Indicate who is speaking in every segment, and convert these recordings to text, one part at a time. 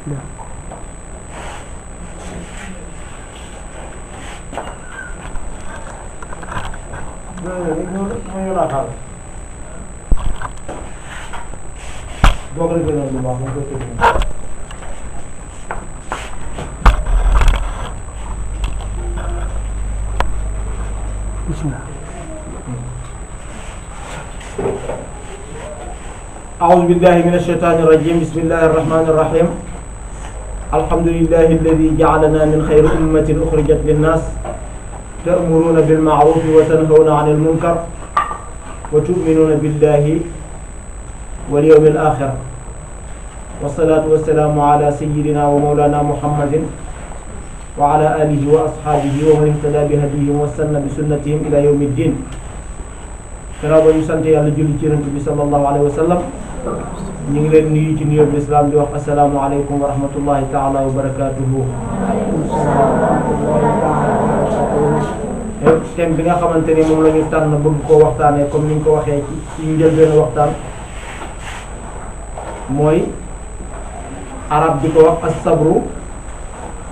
Speaker 1: أعوذ بالله من الشيطان الرجيم. بسم الله الرحمن الرحيم. الحمد لله الذي جعلنا من خير أمة أخرجت للناس تأمرون بالمعروف وتنهون عن المنكر وتؤمنون بالله واليوم الآخر، والصلاة والسلام على سيدنا ومولانا محمد وعلى آله وأصحابه ومن اهتدى بهديهم واستنى بسنتهم إلى يوم الدين. gannaaw ba ñu sant yàlla julli ci Yonent bi sallallahu alayhi wa sallam, ñu ngi leen nuyu ci nuyoo bi lislaam di wax assalaamu aleykum wa rahmatullahi taala wa barakaatuhu. thème bi nga xamante ni moom la ñu tànn bëgg koo waxtaanee comme ni ñu ko waxee ci njëlbéen waxtaan mooy arab di ko wax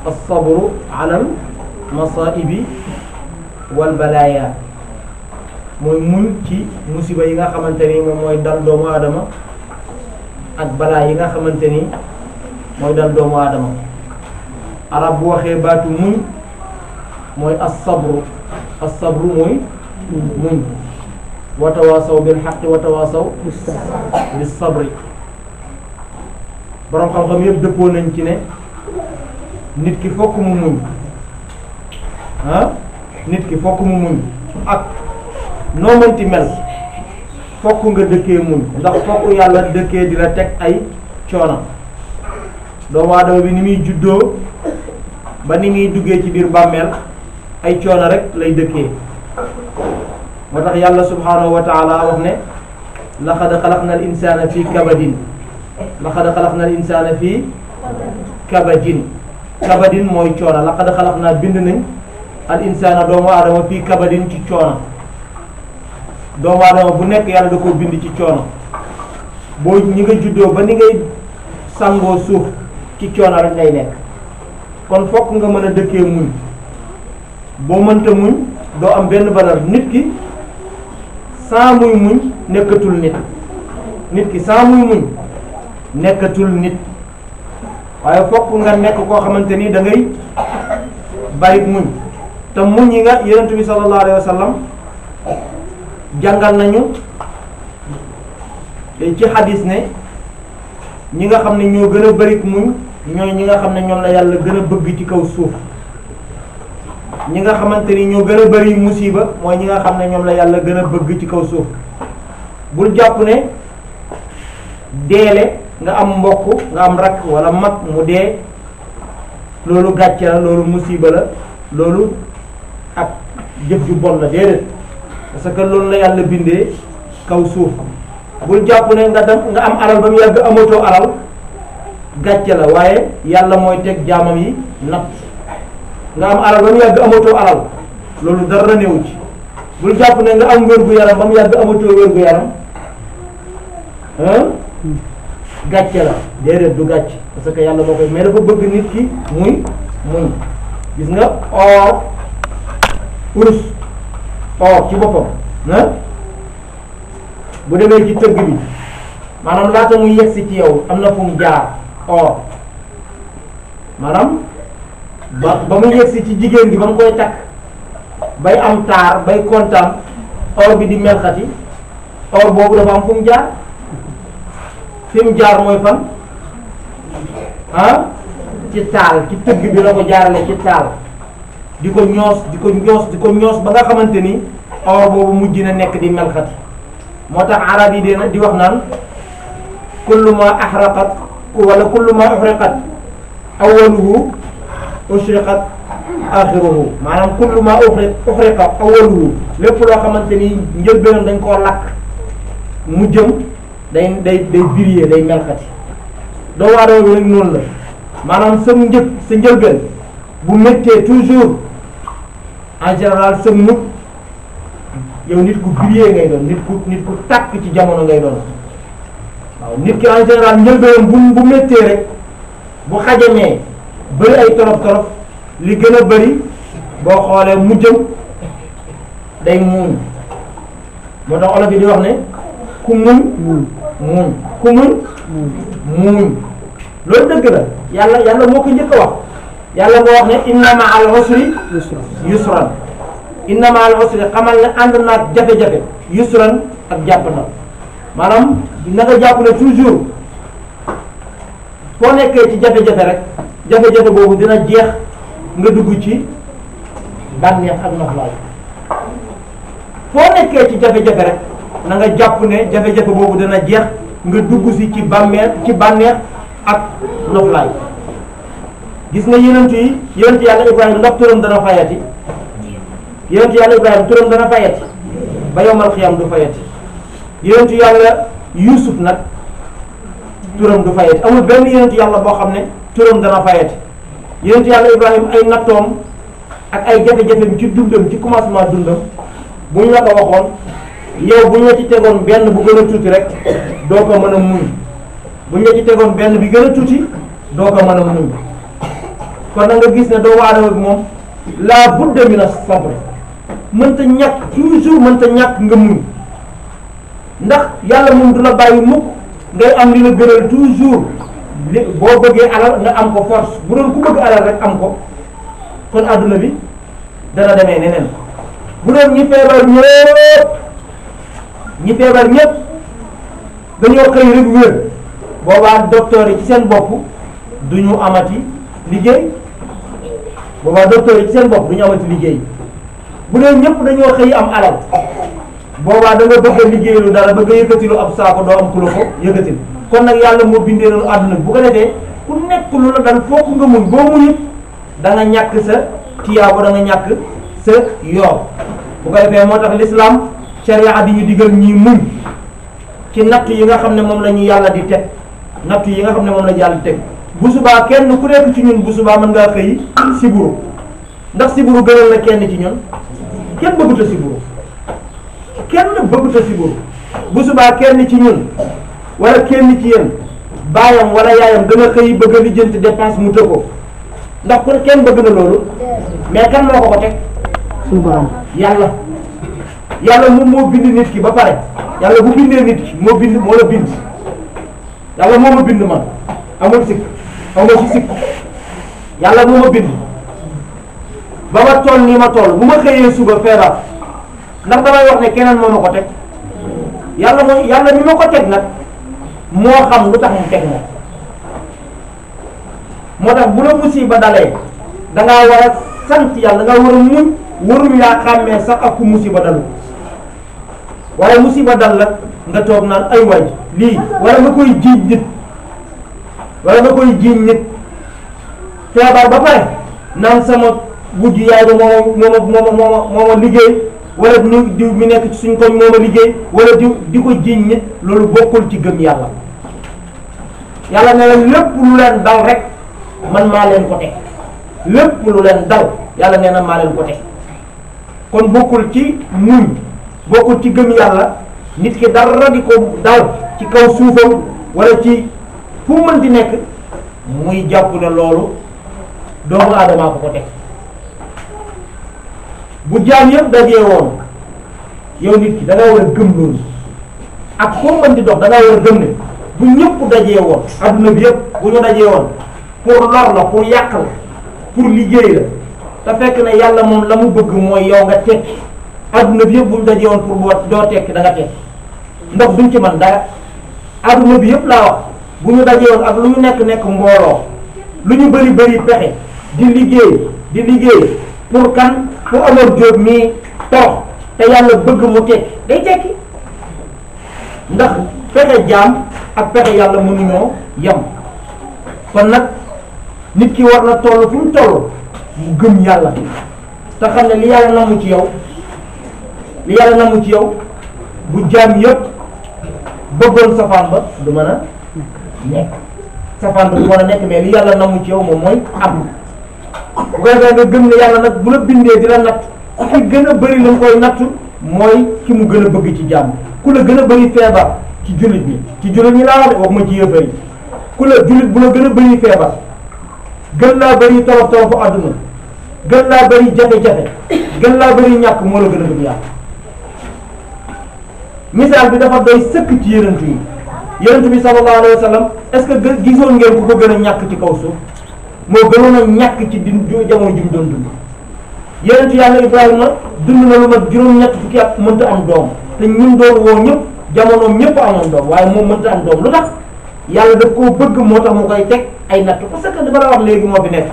Speaker 1: as-sabru alal masaibi wal balaaya, mooy muñ ci musiba yi nga xamante ni moom mooy dal doomu aadama ak balaa yi nga xamante ni mooy dal doomu aadama. arab bu waxee baatu muñ mooy as-sabru mooy muñ. wa tawaasaw bil haqqi wa tawaasaw bis sabri. borom xam-xam yëpp dëppoo nañ ci ne nit ki fokk mu muñ nit ki fokk mu muñ ak noo mënti mel fokk nga dëkkee muñ, ndax fokk yàlla dëkkee di la teg ay coono. doomu aadama bi ni muy juddoo ba ni muy duggee ci biir bàmmeel ay coono rek lay dëkkee. moo tax yàlla subhanahu wa taala wax ne laqad xalaqna al insana fi kabadin, laqad xalaqna al insana fi kabadin. kabadin mooy coono. laqad xalaqna bind nañ al insana doomu aadama fii kabadin ci coono. doomu aadama bu nekk yàlla da koo bind ci coono. boo ñi nga juddoo ba ni ngay sangoo suuf ci coono rek ngay nekk. kon fokk nga mën a dëkkee muñ. boo mënta muñ doo am benn valeur. nit ki sans muy muñ nekkatul nit. nit ki sans muy muñ nekkatul nit. waaye fokk nga nekk koo xamante ni da ngay bari muñ. te muñ yi nga Yonent bi sallallahu alayhi wa sallam jàngal nañu ci xadis ne ñi nga xam ne ñoo gën a bari muñ ñooy ñi nga xam ne ñoom la yàlla gën a bëgg ci kaw suuf. ñi nga xamante ni ñoo gën a bari musiba mooy ñi nga xam ne ñoom la yàlla gën a bëgg ci kaw suuf. bul jàpp ne deele nga am mbokk nga am rakk wala mag mu dee loolu gàcce la, loolu musiba la, loolu ak jëf ju bon la, déedéet. parce que loolu la yàlla bindee kaw suuf. bul jàpp ne nga am alal ba mu yàgg amatoo alal gàcce la, waaye yàlla mooy teg jaamam yi natt. nga am alal ba mu yàgg amatoo alal loolu dara néew ci. bul jàpp ne nga am wér-gu-yaram ba mu yàgg amatoo wér-gu-yaram gàcce la, déedéet du gàcce. parce que yàlla moo koy mais dafa bëgg nit ki muñ. gis nga or urus or ci boppam bu demee ci tëgg bi maanaam laata muy yegsi ci yow am na fu mu jaar or maanaam ba mu yegsi ci jigéen gi ba mu koy takk bay am taar bay kontaan or bi di melxati or boobu dafa am fu mu jaar. fi mu jaar mooy fan ci taal, ci tëgg bi la ko jaarale ci taal di ko ñoos ba nga xamante ni or boobu mujj na nekk di melxati. moo tax arab yi di wax naan kullu ma ahraqat wala kullu ma uhriqat awwaluhu ushriqat axiruhu. maanaam kullu ma uhriqa awwaluhu, lépp loo xamante ni njëlbeenam dañ koo lakk mujjam day briller, day melxati. doomu aadama bi nag noonu la. maanaam sa njëlbeen bu méttee toujours en général sa mujj yow nit ku briller ngay doon, nit ku tàkk ci jamono ngay doon. waaw nit ki en général njëlbeenam bu méttee rek bu xajamee bëri ay torof li gën a bëri boo xoolee mujjam day muuñ. moo tax olof yi di wax ne ku muñ muuñ ku muñ muuñ loolu dëgg la yàlla moo ko njëkk a wax. yàlla moo wax ne inna ma'al usri yusran inna ma'al usri xamal ne ànd naag jafe-jafe yusran ak jàppandal maanaam na nga jàpp ne toujours foo nekkee ci jafe-jafe rek jafe-jafe boobu dina jeex nga dugg ci bànneex ak noflaay foo nekkee ci jafe-jafe rek na nga jàpp ne jafe-jafe boobu dina jeex nga dugg si ci bànneex ak noflaay. gis nga yonent yàlla Ibrahima ndax turam dana fayati yonent yàlla Ibrahima turam dana fayati ba yowmal xiyam du fayati yonent yàlla Yuusuf nag turam du fayati amul benn yonent yàlla boo xam ne turam dana fayati yonent yàlla Ibrahima ay nattoom ak ay jafe-jafeem ci dundam ci commencement dundam buñ la ko waxoon yow buñ la ci tegoon benn bu gën a tuuti rek doo ko mën a muñ buñ la ci tegoon benn bi gën a tuuti doo ko mën a muñ. kon na nga gis ne doomu aadama bi moom la budda min as-sabr mënta ñàkk toujours mënta ñàkk nga muñ ndax yàlla moom du la bàyyi mukk ngay am li la gënal toujours boo bëggee alal nga am ko force bu doon ku bëgg alal rek am ko kon adduna bi dana demee neneen bu doon ñi feebar ñëpp dañoo xëy rek wér boobaa docteur yi ci seen bopp du ñu amati liggéey boobaa docteur yi ci seen bopp du ñu amati liggéey bu dee ñëpp dañoo xëy am alal boobaa da nga bëgg a liggéeylu dara bëgg a yëkkatilu ab saako doo am ku la ko yëkkatil kon nag yàlla moo bindee noonu àdduna bi bu ko defee ku nekk lu la dal fokk nga muñ boo muñit da nga ñàkk sa tiyaabo da nga ñàkk sa yoor bu ko defee moo tax l'islam sharia di ñu digal ñi muñ ci natt yi nga xam ne moom la ñu yàlla di teg natt yi nga xam ne moom la ñu yàlla di teg bu subaa kenn ku nekk ci ñun bu subaa mën ngaa xëy siburu ndax siburu gënal na kenn ci ñun kenn bëggut a siburu kenn bëggut a siburu bu subaa kenn ci ñun wala kenn ci yéen baayam wala yaayam dana xëy bëgg a lijjanti dépense mu të ko ndax ku kenn bëgg na loolu mais kan moo ko teg suñu borom yàlla moom moo bind nit ki ba pare yàlla bu bindee nit ki moo la bind yàlla moo ma bind man amul sikk amul ci sikk yàlla moo ma bind ba ma toll nii ma toll bu ma xëyee suba feebar ndax damay wax ne keneen moo ma ko teg yàlla mi ma ko teg nag moo xam lu tax mu teg moo tax bu la musiba dalee dangaa war a sant yàlla dangaa war a muñ waruñ laa xàmmee sax ak ku musiba dalu waaye musiba dal la nga toog naan ay waay lii wala nga koy jiiñ nit feebar ba pare naan sama wujj yaay ba moo ma liggéey wala diw mi nekk ci suñ koñ moo ma liggéey wala di ko jiiñ nit loolu bokkul ci gëm yàlla yàlla ne leen lépp lu leen dal rek man maa leen ko teg lépp lu leen dal yàlla nee na maa leen ko teg kon bokkul ci muñ bokkul ci gëm yàlla nit ki dara di ko dal ci kaw suufam wala ci fu mën di nekk muy jàpp ne loolu doomu aadamaa ko teg bu jaam yëpp dajee woon yow nit ki da nga war a gëm loolu ak foo mën di dox da nga war a gëm ne bu ñëpp dajee woon adduna bi yëpp bu ñu dajee woon pour lor la pour yàq la pour liggéey la te fekk ne yàlla moom la mu bëgg mooy yow nga tekki adduna bi yëpp bu ñu dajee woon pour boo doo tekki da nga tekki ndax duñ ci man dara adduna bi yëpp laa wax bu ñu dajee woon ak lu ñu nekk mbooloo lu ñu bëri pexe di liggéey pour kan fu Omar Diop mii torox te yàlla bëgg mu tekki day tekki ndax pexe jaam ak pexe yàlla mënuñoo yem kon nag nit ki war na toll fu mu toll mu gëm yàlla te xam ne li yàlla namu ci yow bu jaam yëpp bëggoon safaan ba du mën a nekk safaan ba du mën a nekk mais li yàlla namu ci yow moom mooy am bu ko defee nga gëm ne yàlla nag bu la bindee di la natt ku ci gën a bëri la nga koy natt mooy ki mu gën a bëgg ci jàmm ku la gën a bëri feebar ci jullit ñi laa wax de waxuma ci yëfar yi ku la jullit bu la gën a bëri feebar gën laa bëri tolof tolofu àdduna gën laa bëri jafe-jafe gën laa bëri ñàkk moo la gën a gëm yàlla. misaal bi dafa doy sëkk ci yonent yi yonent bi sallallahu alayhi wa sallam est-ce que gisoon ngeen ku ko gën a ñàkk ci kaw suuf moo gënoon a ñàkk ci jamono ji mu doon dund. yonent yàlla Ibrahima dund na lu mat juróom-ñett fukki at mënta am doom te ñun doon woo ñëpp jamonoom ñëpp amoon doom waaye moom mënta am doom lu tax yàlla daf koo bëgg moo tax mu koy teg ay natt parce que dafa la wax léegi moo fi nekk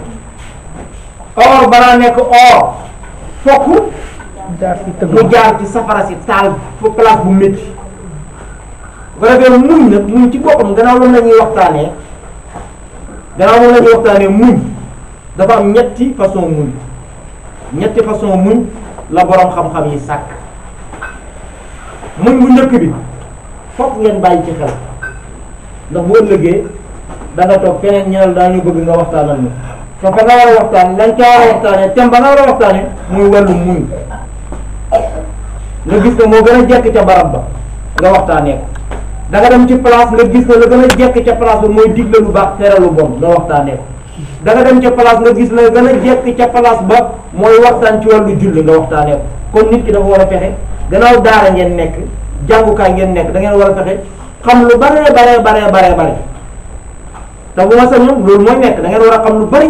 Speaker 1: or balaa nekk or fokk mu jaar ci safara si taal fu place bu métti bu ko defee muñ nag muñ ci boppam gannaaw moom la ñuy waxtaanee muñ dafa am ñetti façon muñ la borom xam-xam yi sàkk muñ bu njëkk bi fokk ngeen bàyyi ci xel ndax bu ëllëgee da nga toog keneen ñaar daañu bëgg nga waxtaanal ñu te fa nga war a waxtaan lañ ca war a waxtaanee thème ba nga war a waxtaanee muy wàllu muñ nga gis ne moo gën a jekk ca barab ba nga waxtaanee ko da nga dem ci place nga gis ne la gën a jekk ca place ba mooy digle lu baax tere lu bon nga waxtaanee ko da nga dem ca place nga gis ne la gën a jekk ca place ba mooy waxtaan ci wàllu julli nga waxtaanee ko kon nit ki dafa war a fexe gannaaw daara ngeen nekk jàngukaay ngeen nekk da ngeen war a fexe xam lu bare te bu ma sañoon loolu mooy nekk da ngeen war a xam lu bari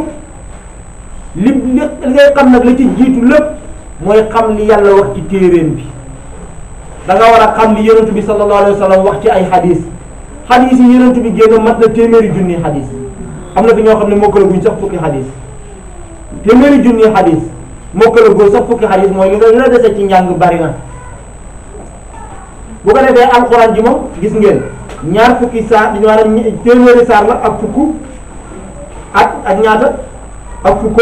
Speaker 1: li ngay xam nag li ci jiitu lépp mooy xam li yàlla wax ci téeréem bi da nga war a xam li yonent bi sallallahu alayhi wa sallam wax ci ay xadis yi yonent bi génn mat na téeméeri junni xadis am na fi ñoo xam ne mokkale guñ sax fukki xadis téeméeri junni xadis mokkale guñ sax fukki xadis mooy li nga dese ci njàng bari na bu ko defee alxuraan ji moom gis ngeen ñaar fukki saar di maanaam téeméeri saar la ak fukk ak ñaata ak fukk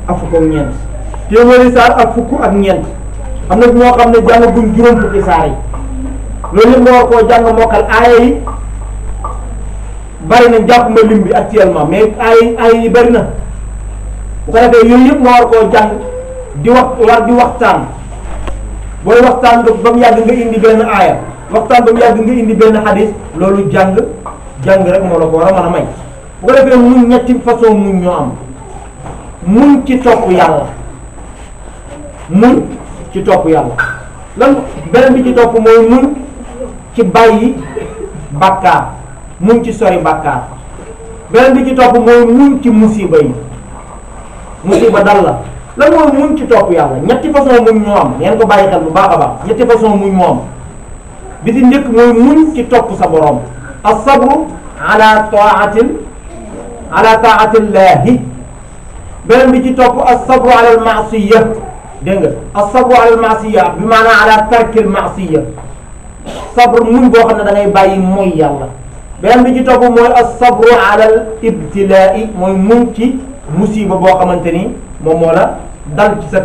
Speaker 1: ak ñeent téeméeri saar ak fukk ak ñeent am na ñoo xam ne jàng buñ juróom fukki saar yi loolu yëpp nga war koo jàng mokkal aaya yi bari na jàpp ma lim bi actuellement mais aaya yi bari na bu ko defee yooyu yëpp nga war koo jàng di waxtaan booy waxtaan ba mu yàgg nga indi benn aaya waxtaan ba mu yàgg nga indi benn xadis loolu jàng rek moo la ko war a mën a may bu ko defee muñ ñetti façon muñ ñoo am muñ ci topp yàlla lan beneen bi ci topp mooy muñ ci bàyyi bàkkaar muñ ci sori bàkkaar beneen bi ci topp mooy muñ ci musiba yi musiba dal la lan mooy muñ ci topp yàlla ñetti façon muñ ñoo am ngeen ko bàyyi xel bu baax a baax ñetti façon muñ moo am bi ci njëkk mooy muñ ci topp sa borom as-sabru ala taatillahi beneen bi ci topp as-sabru ala al-ma'siya dégg nga as-sabru ala al-ma'siya bi maanaam ala tarkil ma'siya sabr muñ boo xam ne da ngay bàyyi mooy yàlla beneen bi ci topp mooy as-sabru ala al-ibtilaa'i mooy muñ ci musiba boo xamante ni moom moo la dal ci sa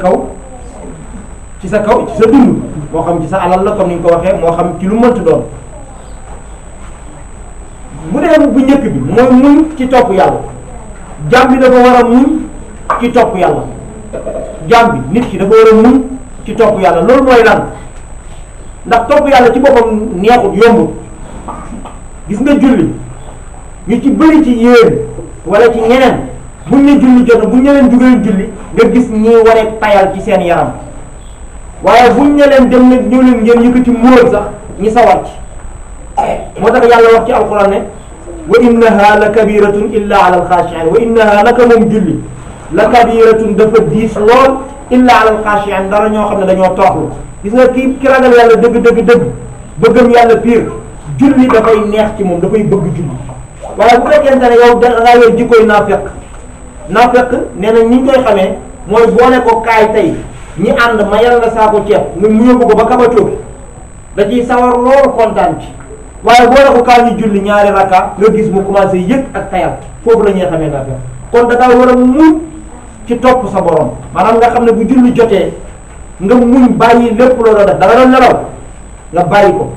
Speaker 1: dund moo xam ci sa alal la comme ni ñu ko waxee moo xam ci lu mënti doon bu dee bu njëkk bi mooy muñ ci topp yàlla jaam bi dafa war a muñ ci topp yàlla jaam bi nit ki dafa war a muñ ci topp yàlla loolu mooy lan ndax topp yàlla ci boppam neexut yombut gis nga julli ñu ci bëri ci yéen wala ci ñeneen buñ ne julli jot buñ ne leen jugal julli nga gis ñi waree tayal ci seen yaram waaye buñ ne leen dem ne ñëw leen ngeen yëkkati móol sax ñi sawar ci moo tax yàlla wax ci alquran ne wa innaha la kabiratun illa ala alxaashiin wa innaha naka moom julli la kabiratun dafa diis lool illa ala alxaashiin dara ñoo xam ne dañoo tooxlu gis nga ki ragal yàlla dëgg bëggam yàlla pire julli dafay neex ci moom dafay bëgg julli waaye bu fekkente ne yow da ngaa yor jikkoy naafeq nee na ñi ñu koy xamee mooy boo ne ko kaay tey ñi ànd ma yal la saako ceeb mu yóbbu ko ba kabatoo da ciy sawar loolu kontaan ci waaye boo ne ko kaay ñu julli ñaari rakka nga gis mu commencé yëg ak tayal foofu la ñuy xamee naafeq kon da ngaa war a muñ ci topp sa borom maanaam nga xam ne bu julli jotee nga muñ bàyyi lépp loolu def da nga doon nelaw nga bàyyi ko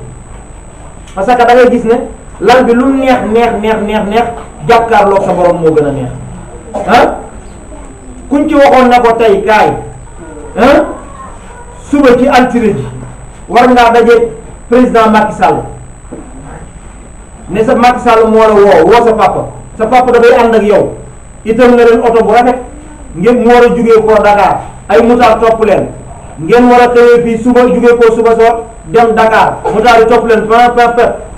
Speaker 1: parce que da ngay gis ne lal bi lu mu neex jàkkaarloog sa borom moo gën a neex ah kuñ ci waxoon na ko tey kaay suba ci altine ji war ngaa daje président Macky Sall ne sa Macky Sall moo la woo sa papa dafay ànd ak yow itam na leen oto bu rafet ngeen mu war a jugee koo Dakar ay mutaar topp leen ngeen war a tëwee fii suba jugee koo suba soo dem Dakar mutaar yi topp leen pep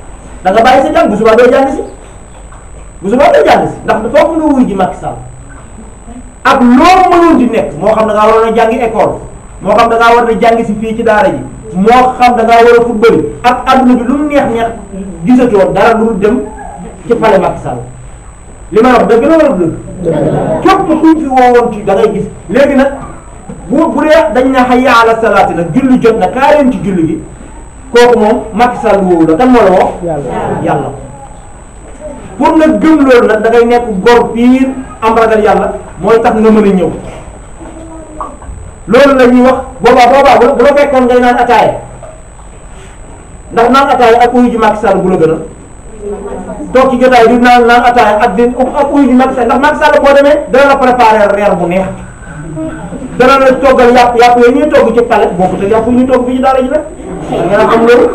Speaker 1: da nga bàyyi sa jàng bu subaa doo jàng si bu subaa doo jàng si ndax foofu nga wuy ji Macky Sall ak loo mënoon di nekk moo xam da ngaa waroon a jàngi école moo xam da ngaa war a jàng si fii ci daara ji moo xam da ngaa war a football ak adduna bi lu mu neex gisatoo dara lu dem ci pale Macky Sall li may wax dëgg la wala dëgg képp kuñ fi woowoon ci da ngay gis léegi nag bu dee dañ ne hayya ala salaati nag julli jot na kaa leen ci julli gi kooku moom Macky Sall woowu la kan moo la woo yàlla pour nga gëm loolu nag da ngay nekk góor piir am ragal yàlla mooy tax nga mën a ñëw loolu la ñuy wax boobaa bu la fekkoon ngay naan ataaya ndax naan ataaya ak uyu ji Macky Sall bu la gën a toog ci jotaay di naan ataaya ak uyu ji Macky Sall ndax Macky Sall boo demee dana la préparer reer bu neex dana la toggal yàpp yooyu ñuy togg ci palais bokku te yàpp yi ñuy togg fii ci daara ji nag da nga xam loolu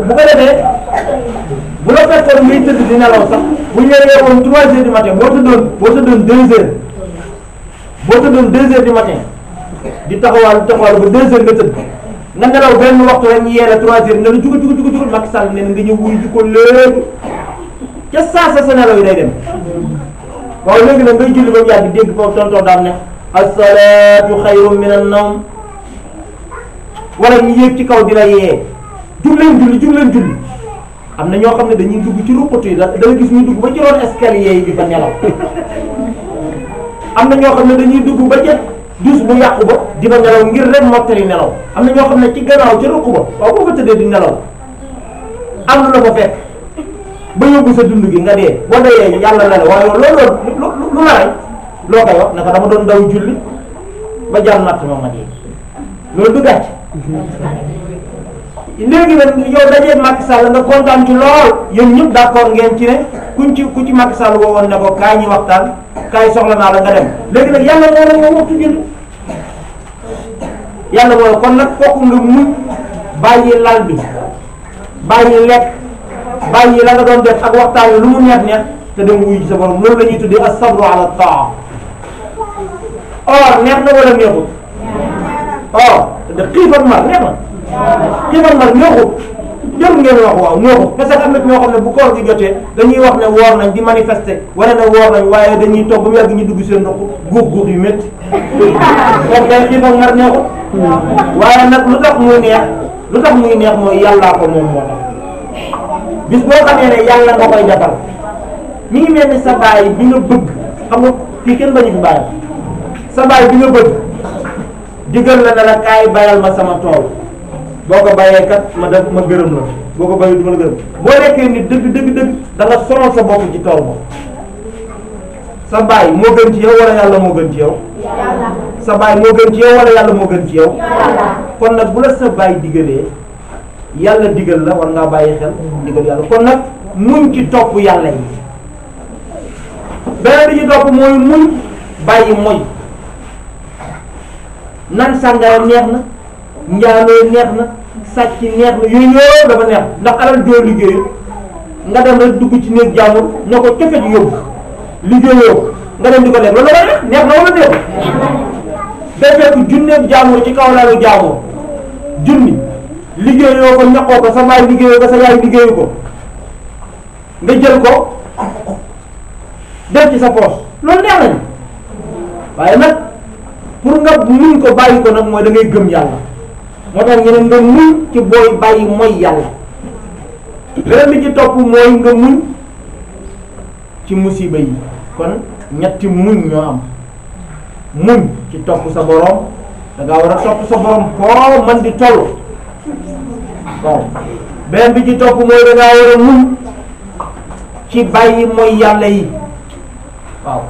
Speaker 1: bu ko defee bu la fekkoon muy tëdd di nelaw sax bu ñu la yeewoon 3 heures du matin boo tëddoon 2 heures boo tëddoon 2 heures du matin di taxawal ba 2 heures nga tëdd nga nelaw benn waxtu rek ñu yee la 3 heures ne la jugal Macky Sall ne nga ñëw wuyu ji ko léegi ca saa sa nelaw yi day dem waaw léegi nag ngay julli ba mu yàgg dégg foofu tonton daam ne as-salaatu xayrun min an-nawm wala ñu yéeg ci kaw di la yee jug leen julli am na ñoo xam ne dañuy dugg ci ruqatu yi da nga gis ñu dugg ba ci roon escalier yi di fa nelaw am na ñoo xam ne dañuy dugg ba ca dus bu yàqu ba di fa nelaw ngir rek mottali nelaw am na ñoo xam ne ci gannaaw ca ruq ba waaw boo fa tëddee di nelaw am lu la fa fekk ba yóbbu sa dund gi nga dee boo dee yàlla la waaye loolu lu la rey loo koy wax naka dama doon daw julli ba jàll natt ma dee loolu du gàcc léegi nag yow dajee Macky Sall nga kontaan ci lool yéen ñëpp d'accord ngeen ci ne ku ci Macky Sall woowoon ne ko kaay ñi waxtaan kaay soxla naa la nga dem léegi nag yàlla moo la woo waxtu julli yàlla moo kon nag fokk nga muñ bàyyi lal bi bàyyi lekk bàyyi la nga doon def ak waxtaan wi lu mu neex te dem wuyu ci sa borom loolu la ñuy tuddee as-sabru ala taa or neex na wala neexut or de xiif ak mar neex na xiif ak mar neexut jël ngeen wax waaw neexut parce que am na ñoo xam ne bu koor gi jotee dañuy wax ne woor nañ di manifester wala ne woor nañ waaye dañuy toog ba mu yàgg ñu dugg seen ndox guux yu métti kon kay xiif ak mar neexut waaye nag lu tax muy neex mooy yàllaa ko moom moo tax bis boo xamee ne yàlla nga koy defal mi ngi mel ni sa baay bi nga bëgg xam nga fii kenn bañu fi bàyyi sa baay bi nga bëgg digal la ne la kaay bayal ma sama tool boo ko bayee kat ma gërëm la boo ko bayee du ma la gërëm boo nekkee ni dëgg da nga sonal sa bopp ci tool moom sa baay moo gën ci yow wala yàlla moo gën ci yow sa baay moo gën ci yow wala yàlla moo gën ci yow kon nag bu la sa baay digalee yàlla digal la war ngaa bàyyi xel digal yàlla kon nag muñ ci topp yàlla yi beneen bi ci topp mooy muñ bàyyi moy nan sàngara neex na njaaloo neex na sàcc neex na yooyu yëpp dafa neex ndax alal joo liggéeyu nga dem rek dugg ci néeg jàmbur ne ko cofet yóbbu liggéeyoo nga dem di ko lekk loolu la neex na wala neexul day fekk junneeg jàmbur ci kaw lalu jàmbur junni liggéeyoo ko ñaqoo ko sa baay liggéeyoo ko sa yaay liggéeyu ko nga jël ko def ci sa poche loolu neex nañu waaye nag pour nga muñ ko bàyyi ko nag mooy da ngay gëm yàlla moo tax ñu ne nga muñ ci booy bàyyi mooy yàlla beneen bi ci topp mooy nga muñ ci musiba yi kon ñetti muñ ñoo am muñ ci topp sa borom da ngaa war a topp sa borom foo man di toll waaw beneen bi ci topp mooy da ngaa war a muñ ci bàyyi mooy yàlla yi waaw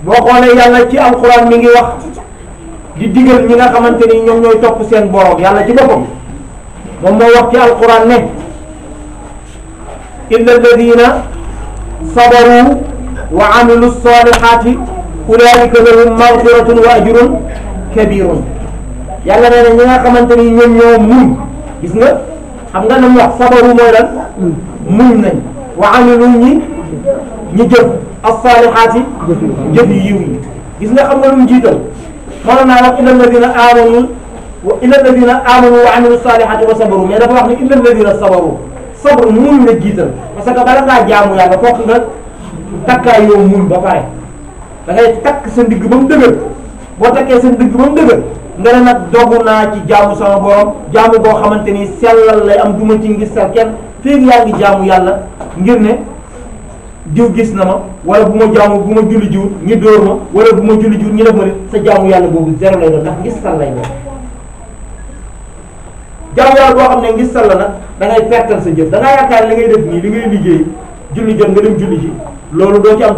Speaker 1: boo xoolee yàlla ci alxuraan mi ngi wax di digal ñi nga xamante ni ñoom ñooy topp seen borom yàlla ci boppam moom moo wax ci alxuraan ne illa alladina sabaru wa amilu salihati ulaika lahum magfiratun wa ajrun kabirun yàlla nee na ñi nga xamante ni ñoom ñoo muñ gis nga xam nga nam wax sabaru mooy lan muñ nañ wa amilu ñi jëf as-saalihaati jëf yu yiw yi gis nga xam nga lu mu jiital mënoon naa wax illa alladina amanu wa amilu saalihaati wa sabaru mais dafa wax ne illa alladina sabaru sabru muñ la jiital parce que bala ngaa jaamu yàlla fokk nga takkaay yow muñ ba pare da ngay takk sa ndigg ba mu dëgër boo takkee sa ndigg ba mu dëgër nga ne nag dogu naa ci jaamu sama borom jaamu boo xamante ni sellal lay am duma ci ngis sal kenn féegi yaa ngi jaamu yàlla ngir ne diw gis na ma wala bu ma julli jiwut ñi dóor ma wala bu ma julli jiwut ñi def ma sa jaamu yàlla boobu zéro lay doon ndax ngis sal lay doon jaamu yàlla boo xam ne ngis sal la nag da ngay pertal sa jëf da ngaa yaakaar li ngay def nii li ngay liggéey julli jot nga dem julli ji loolu doo ci am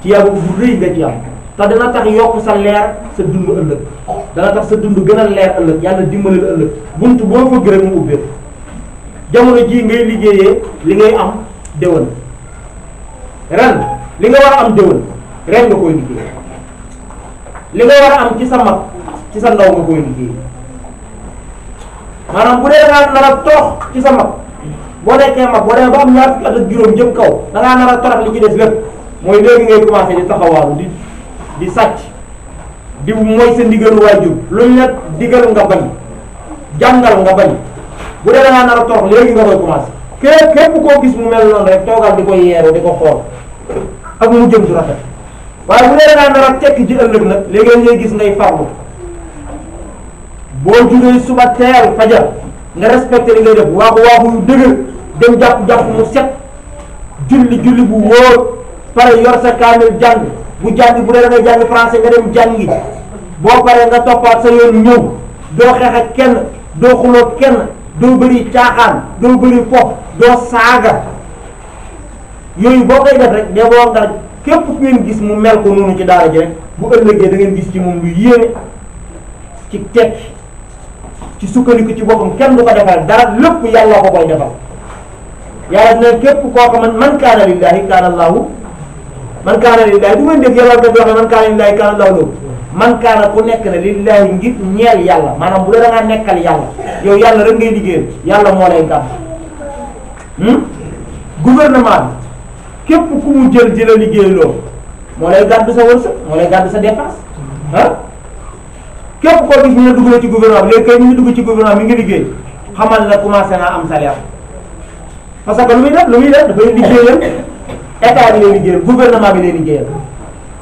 Speaker 1: tiyaabu bu rëy nga ci am te dana tax yokk sa leer sa dund ëllëg dana tax sa dund gën a leer ëllëg yàlla dimbali la ëllëg buntu boo fëgg rek mu ubbeeku jamono jii ngay liggéeyee li ngay am déwén ren li nga war a am déwén ren nga koy liggéey li nga war a am ci sa mag ci sa ndaw nga koy liggéey maanaam bu dee da ngaa nar a torox ci sa mag boo nekkee mag boo demee ba am ñaar fukki at ak juróom jëm kaw da ngaa nar a torox li ci des lépp mooy léegi ngay commencé di taxawaalu di sàcc di mooy sa ndigalu waajur luñ la digal nga bañ jàngal nga bañ bu dee da ngaa nar a torox léegi nga koy commencé képp koo gis mu mel noonu rek toogal di ko yeeru di ko xool ak mu jëm du rafet waaye bu dee da ngaa nar a tekk ci ëllëg nag léegi ngay gis ngay farlu boo jugee suba teel fajar nga respecté li ngay def waaxu yu dëgër dem jàpp mu set julli bu wóor pare yor sa kaamil jàng bu dee da ngay jàng français nga dem jàngi boo paree nga toppaat sa yoon ñëw doo xeex ak kenn doo xuloo kenn doo bëri caaxaan doo bëri fof doo saaga yooyu boo koy def rek de boo nga képp ku ngeen gis mu mel ko noonu ci daara ji rek bu ëllëgee da ngeen gis ci moom lu yéene ci tekki ci sukkandiku ci boppam kenn du ko defal dara lépp yàlla ko koy defal yàlla dina képp koo xam man kaana lillahi kaana allahu man kaana lillahi du ngeen dégg yàlla daf wax ne man kaana lillahi kaana allahu loolu man kaana ku nekk ne lillahi ngir ñeel yàlla maanaam bu dee da ngaa nekkal yàlla yow yàlla rek ngay liggéeyal yàlla moo lay gàmm gouvernement bi képp ku mu jël di la liggéey loolu moo lay gàddu sa wërsëg moo lay gàddu sa dépense képp koo gis ñu ne dugg na ci gouvernement bi léegi kay ñu ngi dugg ci gouvernement bi ngi liggéey xamal na commencé naa am salaire parce que lu muy def dafay liggéeyal état bi lay liggéeyal gouvernement bi lay liggéeyal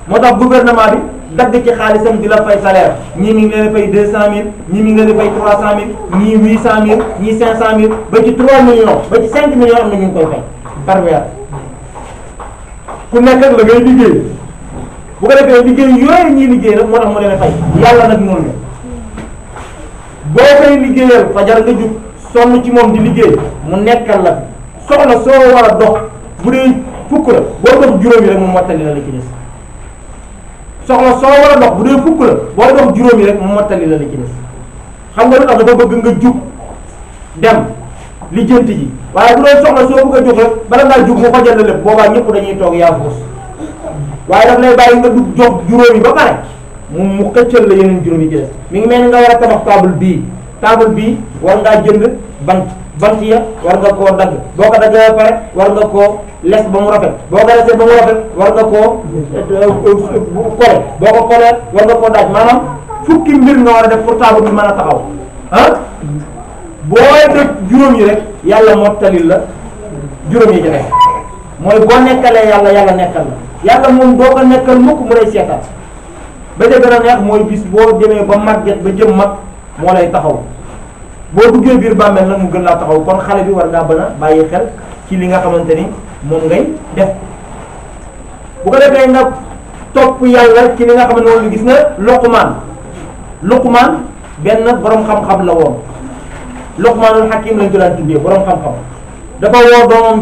Speaker 1: moo tax gouvernement bi dagg ci xaalisam di la fay salaire ñii mi ngi leen di fay 200000 ñii mi ngi leen di fay 300000 ñii 800000 ñii 500000 ba ci 3 millions ba ci 5 millions am na ñu ngi koy fay par weer ku nekk ak la ngay liggéey bu ko defee liggéey yooyu ñuy liggéey nag moo tax mu leen fay yàlla nag noonu la boo koy liggéeyal fajar nga jug sonn ci moom di liggéey mu nekkal la soxla soo war a dox bu dee fukk la boo dox juróomi rek mu mottali la ci des soxla soo war a dox bu dee fukk la boo dox juróomi rek mu mottali la ci des xam nga lu tax dafa bëgg nga jug dem lijjanti ji waaye bu doon soxla soo bëgg a jóg rek bala ngaa jug mu fajal la lépp boobaa ñëpp dañuy toog yaa fuus waaye daf lay bàyyi nga dugg jox juróomi ba pare mu xëccal la yeneen juróomi ci des mi ngi mel ni nga war a tabax table bii war ngaa jënd bant ya war nga koo dagg boo ko daggee ba pare war nga koo les ba mu rafet boo ko lesee ba mu rafet war nga koo kole boo ko kolee war nga koo daaj maanaam fukki mbir nga war a def pour table bi mën a taxaw boo def juróom yi rek yàlla mottalil la juróom yi ci nekk mooy boo nekkalee yàlla nekkal la yàlla moom doo ko nekkal mukk mu lay seetal ba ca gën a neex mooy bis boo demee ba màgget ba jëm mag moo lay taxaw boo duggee biir bàmmeel nag mu gën laa taxaw kon xale bi war ngaa bën a bàyyi xel ci li nga xamante ni moom ngay def bu ko defee nga topp yàlla ci li nga xamante ne moom gis nga Luqmaan benn borom xam-xam la woon Luqmaanul Hakim lañ ko daan tuddee borom xam-xam dafa woo doomam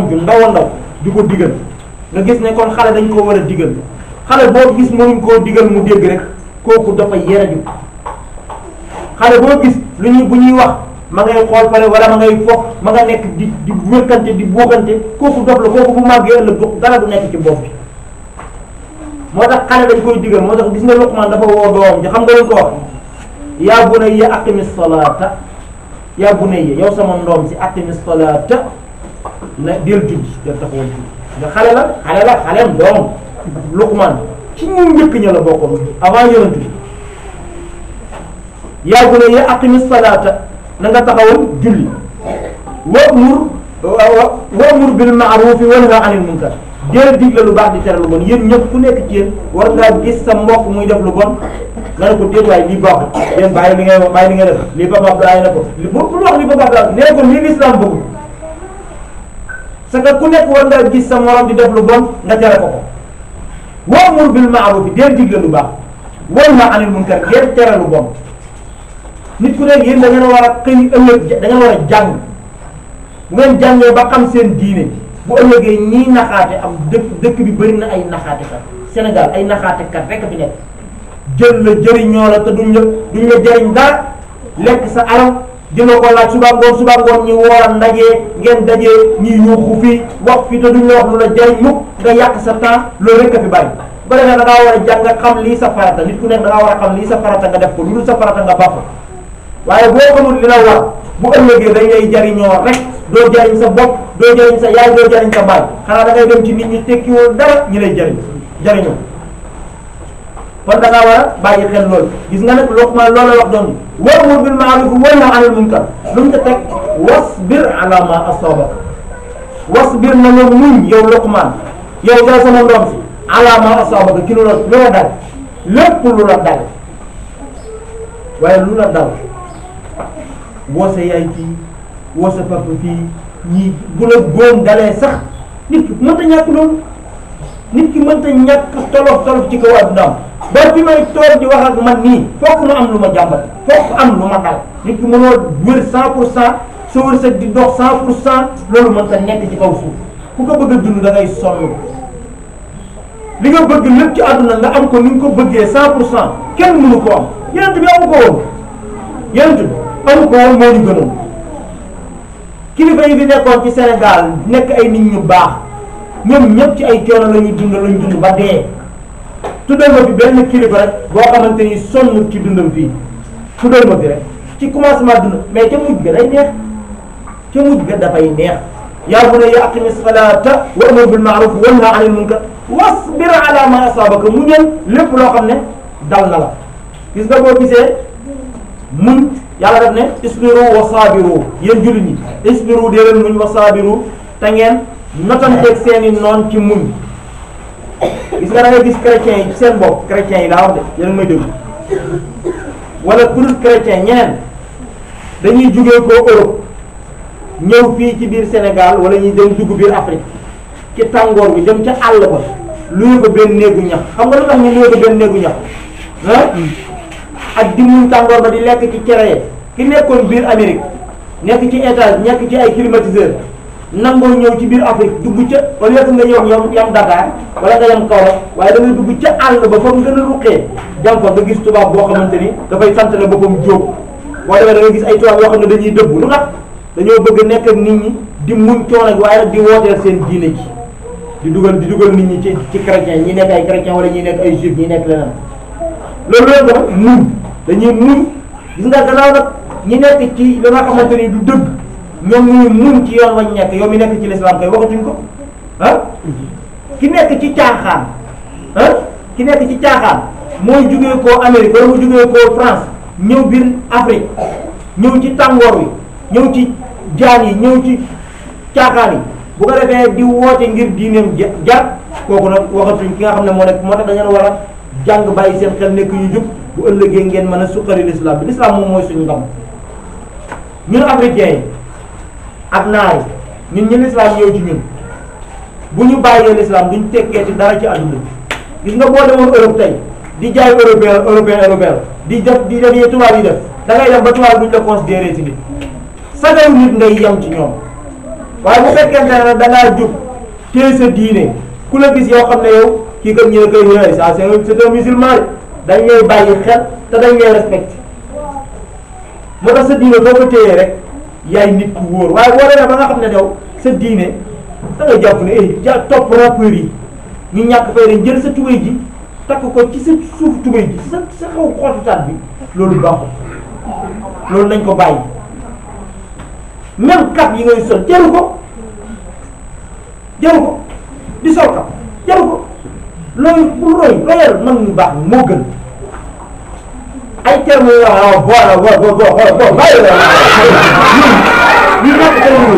Speaker 1: ju ndaw a ndaw di ko digal nga gis ne kon xale dañ koo war a digal xale boo gis mënuñ koo digal mu dégg rek kooku dafa yeraju xale boo gis bu ñuy wax ma ngay xool pare wala ma ngay foog ma nga nekk di wërkante di buuxante kooku dof la kooku bu màggee ëllëg dara du nekk ci bopp bi moo tax xale dañ koy digal moo tax gis nga Luqmaan dafa woo doom ji xam nga lu ko wax yaa bunayya aqimi salaata yaa bunayya yow sama ndoom si aqimi salaata na del julli del taxawal julli nga xaleem doom Luqman ci ñu njëkk ña la bokkoon avant yonent bi yaa bunayya aqimi salaata na nga taxawal julli wa'mur bil ma'rufi wa nahy anil munkar deel digle lu baax di tere lu bon yéen ñëpp ku nekk ci yéen war ngaa gis sa mbokk muy def lu bon nga ne ko déet waaye lii baaxul yéen bàyyi li ngay def lii Papa Abdoulaye na ko bu wax lii Papa Abdoulaye nee ko lii l'islam bëgg parce que ku nekk war ngaa gis sa morom di def lu bon nga tere ko ko wa'mur bil ma'rufi deel digle lu baax wa nahy anil munkar deel tere lu bon nit ku nekk yéen da ngeen war a xëy ëllëg da ngeen war a jàng bu ngeen jàngee ba xam seen diine bu ëllëgee ñii naxaate am dëkk bi bëri na ay naxaate kat Sénégal ay naxaate kat rek a fi nekk jël la jëriñoo la te duñ la jëriñ dara lekk sa alal dina ko laaj suba ngoon ñu war a ngeen dajee ñi yuuxu fii wax fii te duñ la wax lu la jëriñ mukk nga yàq sa temps loolu rek a fi bari ba defee da ngaa war a jàng xam lii sa farata nit ku nekk da ngaa war a xam lii sa farata nga def ko lu dul sa farata nga bàpp waaye boo xamul li la war bu ëllëgee dañ lay jëriñoo rek doo jëriñ sa bopp doo jëriñ sa yaay doo jëriñ sa baay xanaa da ngay dem ci nit ñi tekkiwul dara ñi lay jëriñoo kon da ngaa war a bàyyi xel loolu gis nga nag Luqman loolu la wax doon wa'mur bil ma'ruf wa nahy anil munkar lu mu ko teg wasbir ala ma asabak wasbir na nga muñ yow Luqman yow yaa sama ndoom si ala ma asabak ki lu la dal lépp lu la dal waaye lu la dal woo sa yaay fii woo sa papa fii ñii bu la góom dalee sax nit ki mënta ñàkk loolu nit ki mënta ñàkk tolof ci kaw addunaam ba fi may toog di wax ak man nii fokk ma am lu ma jàmbat fokk am lu ma dal nit ki mënoo wër 100% sa wërsëg di dox 100% loolu mënta nekk ci kaw suuf ku ko bëgg a dund da ngay sonn li nga bëgg lépp ci àdduna nga am ko ni nga ko bëggee 100% kenn mënu ko am yonent bi amu ko woon yonent bi amu ko woon moo ñu gënoon kilifa yi fi nekkoon ci Sénégal nekk ay nit ñu baax ñoom ñëpp ci ay coono la ñuy dund ba dee tuddal ma fi benn kilifa rek boo xamante ni sonn ci dundam fii tuddal ma fi rek ci commencement dund mais ca mujj ga day neex ca mujj ga dafay neex yaa bunayya aqimi salaata wa'mur bil ma'ruf wa nahy anil munkar wasbir ala ma asabaka muñal lépp loo xam ne dal na la gis nga boo gisee muñ yàlla def ne isbiru wa saabiru yéen jullit ñi isbiru dee leen muñ wa saabiru te ngeen notanteeg seeni noon ci muñ gis nga da ngay gis chrétiens yi seen bopp chrétiens yi laa wax de yéen may déglu wala ku dul chrétien ñeneen dañuy jugee ko Europe ñëw fii ci biir Sénégal wala ñuy dem dugg biir Afrique ci tàngoor bi dem ca àll ba luye ko benn néegu ñax xam nga lu tax ñu luye ko benn néegu ñax ak di muñ tàngoor ba di lekk ci cere ki nekkoon biir Amérique nekk ci étage nekk ci ay climatiseur nangoo ñëw ci biir Afrique dugg ca au lieu que nga ñëw yam Dakar wala nga yam Kaolack waaye da ngay dugg ca àll ba fa mu gën a ruqee dem fa nga gis tubaab boo xamante ni dafay santale boppam jóg boo demee da ngay gis ay tubaab yoo xam ne dañuy dëbb lu tax dañoo bëgg nekk ak nit ñi di muñ coono gi waaye nag di wooteel seen diine ji di dugal nit ñi ci chrétien ñi nekk ay chrétien wala ñi nekk ay juif ñi nekk leneen loolu la dafa muñ dañuy muñ gis nga gannaaw nag ñi nekk ci li nga xamante ni du dëgg ñoom ñuy muñ ci yoon wañ nekk yow mi nekk ci l'islam koy waxatuñ ko ki nekk ci caaxaan ki nekk ci caaxaan mooy jugee koo Amérique wala mu jugee koo France ñëw biir Afrique ñëw ci tàngoor wi ñëw ci jaan yi ñëw ci caaxaan yi bu ko defee di woote ngir diineem jar kooku nag waxatuñ ki nga xam ne moo nekk moo tax dañu war a jàng bàyyi seen xel nekk ñu jub bu ëllëgee ngeen mën a suqali l'islam bi l'islam moom mooy suñu ndam ñun africains yi ak naar yi ñun l'islam ñëw ci ñun bu ñu bàyyee l'islam duñ tekkee ci dara ci àdduna gis nga boo demoon Europe tey di jaay européen di def yi tubaab yi def da ngay dem ba tubaab duñ la considéré ci nit sagaw nit ngay yem ci ñoom waaye bu fekkente ne da ngaa jóg téye sa diine ku la gis yoo xam ne yow kii kat ñu ne koy wéy ça c'est un musulman dañ lay bàyyi xel te dañ lay respecté moo tax sa diine boo ko téyee rek yaay nit ku wóor waaye boo demee ba nga xam ne yow sa diine da ngay jàpp ne topp rappeurs yi ñu ñàkk fay dañ jël sa tubéy ji takk ko ci sa suuf tubéy ji sa xaw xotutaat bi loolu baaxul loolu nañ ko bàyyi même cap yi ngay sol jaru ko di sol cap jaru ko loolu pour royal mag ñu baax moo gën ay termes yoo xam bo bàyyi la ñu nekk terme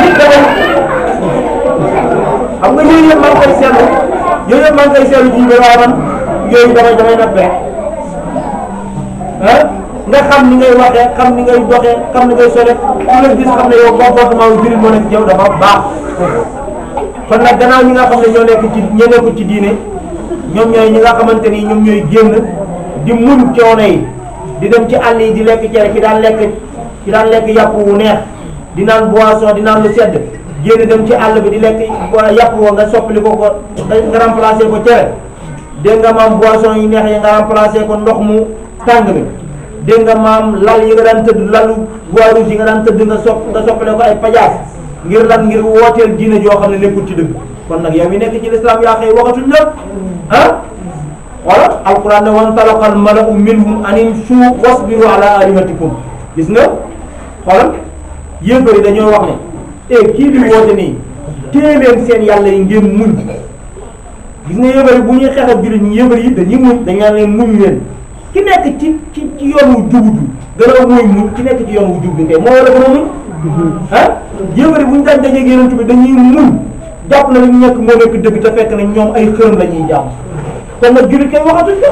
Speaker 1: nit dama xam nga yooyu yëpp maa ngi koy seetlu ci waaye man yooyu damay nappee nga xam ni ngay waxee xam ni ngay doxee xam ni ngay sole ku la gis xam ne yow comportement wu jullit moo nekk ci yow dafa baax kon nag gannaaw ñi nga xam ne ñoo nekk ci diine ñoom ñooy ñi nga xamante ni ñoom ñooy génn di muñ coono yi di dem ci àll yi di lekk cere ki daan lekk yàpp wu neex di naan boisson di naan lu sedd génn dem ci àll bi di lekk yàpp woo nga soppali ko nga remplacer ko cere dégg nga maam boisson yi neex yi nga remplacer ko ndox mu tàng mi dégg nga maam lal yi nga daan tëdd lalu bois rouge yi nga daan tëdd nga soppale ko ay pajaas ngir lan ngir wooteel diine joo xam ne nekkul ci dëgg kon nag yow mi nekk ci lislaam yaa xëy waxatuñ la wala alquran ne wan talaqal malau minhum anim suu wasbiru ala alimatikum gis nga xoolal yéefar yi dañoo wax ne kii bi woote nii téye leen seen yàlla yi ngeen muñ gis nga yéefar yi bu ñuy xeex ak jullit ñi yéefar yi dañuy muñ dañ naan leen muñ leen ki nekk ci yoon wu jub gën a muñ ki nekk ci yoon wu jub bi kay moo war a gën a muñ yéefar yi bu ñu daan dajeeg yonent bi dañuy muñ jàpp na li ñu nekk moo nekk dëgg te fekk na ñoom ay xërëm la ñuy jàmm kon nag jullit kay waxatuñ ko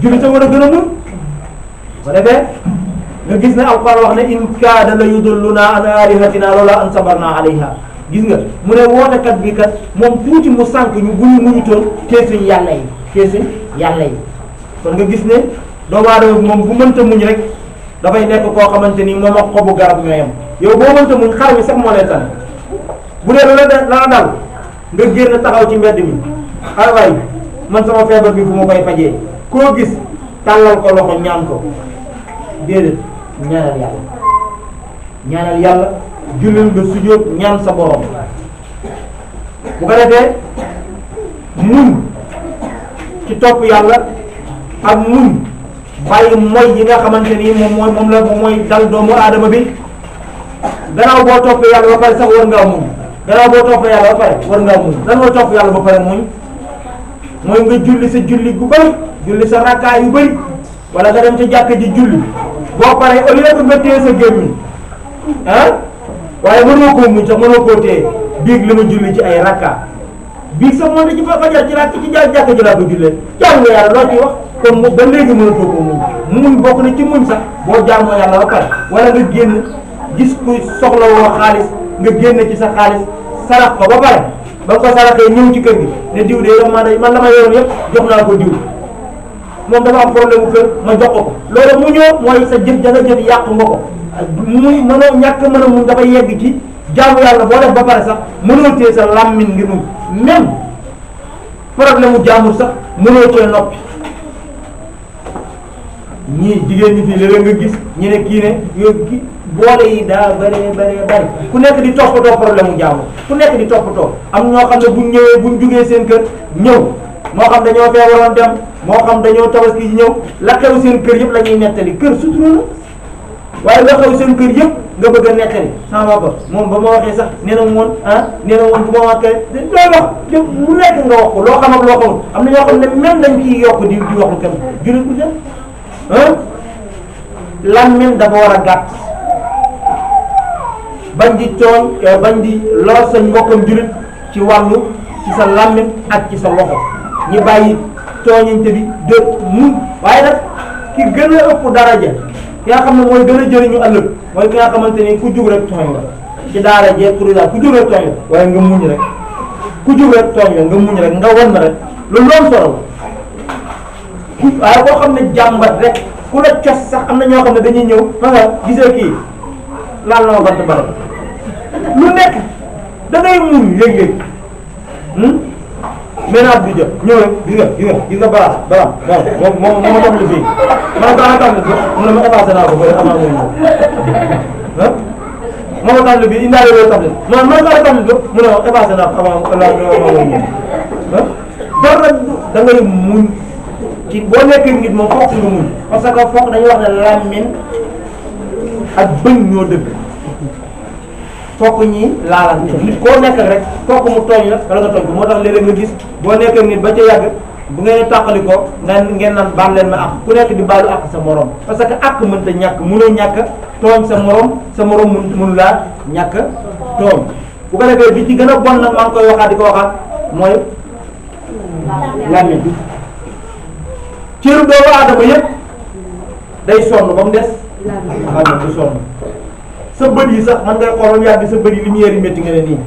Speaker 1: jullit a war a gën a muñ ba defee nga gis ne alquran wax ne in kaada la yudulluna an alihatina loola an sabarna alayha gis nga mu ne wootekat bi kat moom tuuti mu sànq ñu bu ñu muñutoon tee suñ yàlla yi kon nga gis ne doomu aadama moom bu mënta muñ rek dafay nekk koo xamante ni moom ak xobu garab ñooyam yow boo mënta muñ xar mi sax moo lay tane bu dee la dal nga génn taxaw ci mbedd mi waay man sama feebar bi bu ma koy fajee koo gis tàllal ko loxo ñaan ko déedéet ñaanal yàlla jullil nga sujjóot ñaan sa borom bu ko defee muñ ci topp yàlla ak muñ bàyyi mooy yi nga xamante ni moom mooy dal doomu aadama bi gannaaw boo toppee yàlla ba pare sax war ngaa muñ gannaaw boo toppee yàlla ba pare war ngaa muñ lan mooy topp yàlla ba pare muñ mooy nga julli sa julli gu bëri julli sa rakkaa yu bëri wala nga dem ca jàkk ji julli boo paree au lieu que nga téye sa gémmiñ waaye mënoo koo muñ sax mënoo koo téye biig li ma julli ci ay rakkaa biig sax moom da ci fajar ci rakk ci jàkk ji laa ko jullee jaamu nga yàlla loo ciy wax kon ba léegi mënatoo koo muñ bokk na ci muñ sax boo jaamoo yàlla ba pare wala nga génn gis ku soxla woo xaalis nga génn ci sa xaalis sarax ko ba pare ba nga ko saraxee ñëw ci kër gi ne diw de man la ma yoroon yëpp jox naa ko diw moom dafa am problème bu kër ma jox ko loolu mu ñëw mooy sa jëf ja nga jëf yàq nga ko muy mënoo ñàkk mën a muñ dafay yegg ci jaamu yàlla boo def ba pare sax mënoo téye sa làmmiñ ngir muñ même problème mu jaamur sax mënoo cee noppi ñii jigéen ñi fii léeg-léeg nga gis ñu ne kii ne yow boole yi daa bari ku nekk di toppatoo problème mu jaamur ku nekk di toppatoo am ñoo xam ne buñ ñëwee buñ jugee seen kër ñëw moo xam dañoo feebaroon dem moo xam dañoo tabaski yi ñëw la xew seen kër yëpp la ñuy nettali kër sutura la waaye la xew seen kër yëpp nga bëgg a nettali sama papa moom ba ma waxee sax nee na woon bu ma waxee looy wax lu nekk nga wax ko loo xam ak loo xamul am na ñoo xam ne même dañ ciy yokk di wax lu kenn jullit bu jëm làmmiñ dafa war a gàtt bañ di tooñ bañ di lor sa mbokkam jullit ci wàllu ci sa làmmiñ ak ci sa loxo ñi bàyyi tooñante bi de muñ waaye nag ki gën a ëpp daraja ki nga xam ne mooy gën a jëriñu ëllëg mooy ki nga xamante ni ku jug rek tooñ la ci daara jee kuréel ku jug rek tooñ la waaye nga muñ rek ku jug rek tooñ la nga muñ rek nga wan na rek loolu loolu solo la waaye koo xam ne jàmbat rek ku la cos sax am na ñoo xam ne dañuy ñëw ma nga gisee kii laal na ma bant bare lu nekk da ngay muñ léeg-léeg ménage bi jot ñëw rek gis nga baraam moom ma tam li bii man daana tam li mu ne ma effacé naa ko ba avant muy ñëw moo ma tam li bii indaale woo tam li man daana tam li mu ne ma effacé naa ko avant muy ñëw dara da ngay muñ ci boo nekkee nit moom foog nga muñ parce que foog dañuy wax ne làmmiñ ak bëñ ñoo dëgg fokk ñi laalante nit koo nekk rek fokk mu tooñ la wala nga tooñ ko moo tax léeg-léeg nga gis boo nekkee nit ba ca yàgg bu ngeen tàqali ko ngeen naan baal leen ma ak ku nekk di baalu ak sa morom parce que ak mënta ñàkk mënoo ñàkk tooñ sa morom mënu laa ñàkk tooñ bu ko defee bi ci gën a bon nag maa ngi koy waxaat di ko waxaat mooy làmmiñ cëru doomu aadama yëpp day sonn ba mu des làmmiñ du sonn sa bët yi sax man ngay xool ba mu yàgg sa bët yi lumière yi métti nga ne nii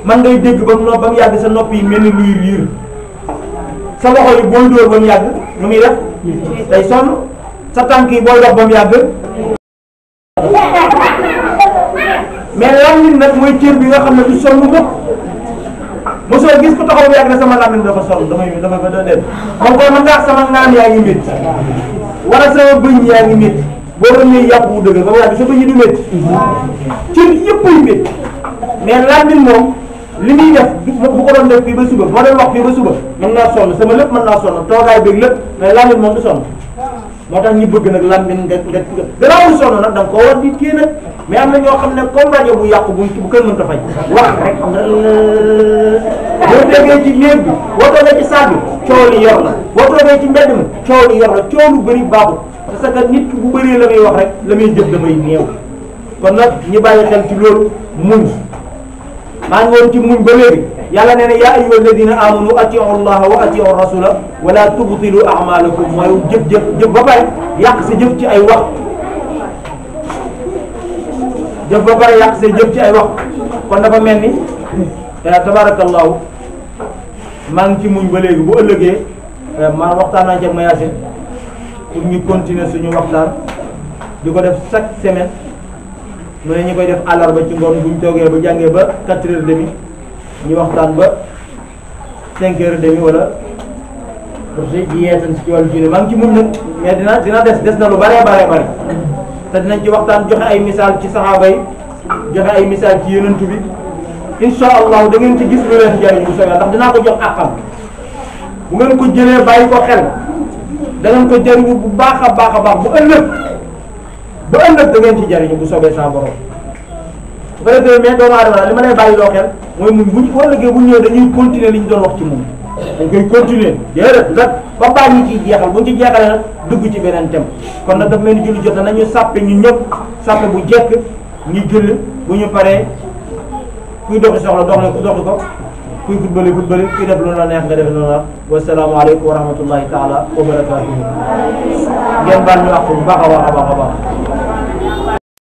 Speaker 1: man ngay dégg ba mu yàgg sa nopp yi mel ni luy riir sa loxo yi booy dóor ba mu yàgg nu muy def day sonn sa tànk yi booy dox ba mu yàgg mais làmmiñ nag mooy cër bi nga xam ne du sonn mukk mosoo gis ko taxaw ba yàgg ne sama làmmiñ dafa sonn damay ba dee man koy mën ngaa sama ngaan yaa ngi métti wala sama bëñ yaa ngi métti boo ko nee yàpp wu dëgg ba mu yàgg sa bëñ yi du métti cër yëpp ay métti mais làmmiñ moom li muy def bu ko doon def fii ba suba moo doon wax fii ba suba mën naa sonn sama lépp mën naa sonn toogaay bëgg lépp mais làmmiñ moom du sonn moo tax ñu bëgg nag làmmiñ nga gannaaw sonn nag da nga koo war di kii nag mais am na ñoo xam ne comme rajo bu yàqu bu kenn mënta fay wax rek boo déggee ci néeg bi boo toogee ci salle bi coow li yor la boo toogee ci mbedd mi coow li yor la coow lu bëri baaxul parce que nit ki bu bëree la muy wax rek la muy jëf damay néew kon nag ñu bàyyi xel ci loolu muñ maa ngi woon ci muñ ba léegi yàlla nee na yaa ayyuha alladina amanu atiu allaha wa atiu rasula wala tubtilu amalakum mooy jëf ba pare yàq sa jëf ci ay wax jëf ba pare yàq sa jëf ci ay wax kon dafa mel ni tabarakallahu maa ngi ci muñ ba léegi bu ëllëgee maa waxtaan naa jeg ma yaasin pour ñu continuer suñu waxtaan di ko def chaque semaine mu ne ñu koy def àllarba ci ngoon bu ñu toogee ba jàngee ba 4h30 ñu waxtaan ba 5h30 wala pour di yeetan ci wàllu diine maa ngi ci muñ nag mais dina des na lu bare te dinañ ci waxtaan joxe ay misaal ci saxaaba yi joxe ay misaal ci yonent bi insha allah da ngeen ci gis lu leen jariñ bu soobee ndax dinaa ko jox àqam bu ngeen ko jëlee bàyyi ko xel da ngeen ko jariñu bu baax a baax bu ëllëg da ngeen ci jariñu bu soobee sa borom bu ko defee mais doomu aadama li ma lay bàyyi loo xel mooy muñ buñ ko ëllëgee bu ñëwee dañuy continuer li ñu doon wax ci moom dañ koy continuer déedéet nag ba baa ñu ciy jeexal buñ ci jeexalee nag dugg ci beneen thème kon nag daf mel ni julli jot na nañu sàppe ñu ñëpp sàppe bu jekk ñu julli bu ñu paree kuy doxi soxla doxi ko kuy football kuy def lu la neex nga def lu la wasalaamualeykum wa rahmatullahi taala wa barakatuhu ngeen baal ñu wax bu baax a baax